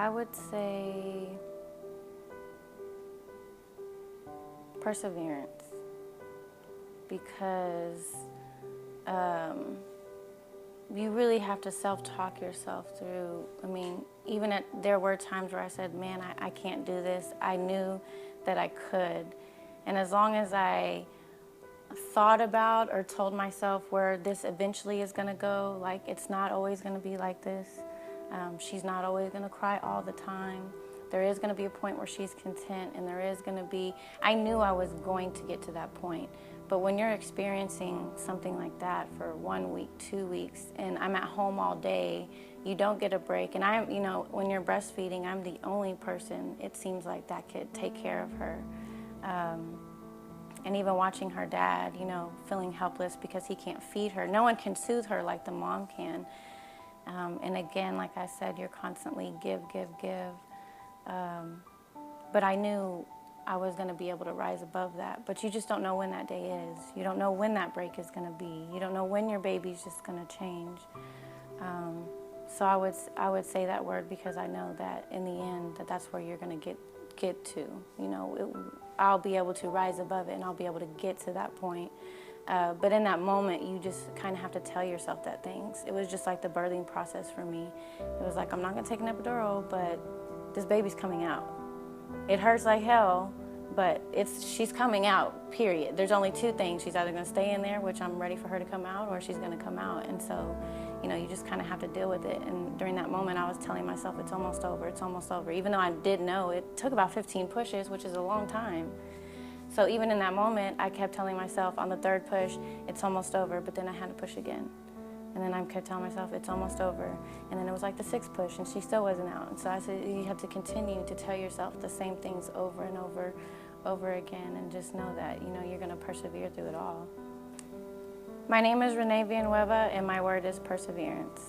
I would say perseverance, because you really have to self-talk yourself through. I mean, there were times where I said, man, I can't do this. I knew that I could. And as long as I thought about or told myself where this eventually is going to go, like it's not always going to be like this. She's not always going to cry all the time. There is going to be a point where she's content, and there is going to be, I knew I was going to get to that point. But when you're experiencing something like that for 1 week, 2 weeks, and I'm at home all day, you don't get a break. And when you're breastfeeding, I'm the only person, it seems like, that could take care of her. And even watching her dad, feeling helpless because he can't feed her. No one can soothe her like the mom can. And again, like I said, you're constantly give. But I knew I was going to be able to rise above that. But you just don't know when that day is. You don't know when that break is going to be. You don't know when your baby's just going to change. So I would say that word, because I know that in the end that's where you're going to get to. I'll be able to rise above it, and I'll be able to get to that point. But in that moment, you just kind of have to tell yourself that things. It was just like the birthing process for me. It was like, I'm not going to take an epidural, but this baby's coming out. It hurts like hell, but she's coming out, period. There's only two things. She's either going to stay in there, which I'm ready for her to come out, or she's going to come out. And so, you just kind of have to deal with it. And during that moment, I was telling myself, it's almost over, it's almost over. Even though I did know it took about 15 pushes, which is a long time. So even in that moment, I kept telling myself on the third push, it's almost over, but then I had to push again. And then I kept telling myself, it's almost over. And then it was like the sixth push, and she still wasn't out. And so I said, you have to continue to tell yourself the same things over and over again, and just know that, you're going to persevere through it all. My name is Renee Villanueva, and my word is perseverance.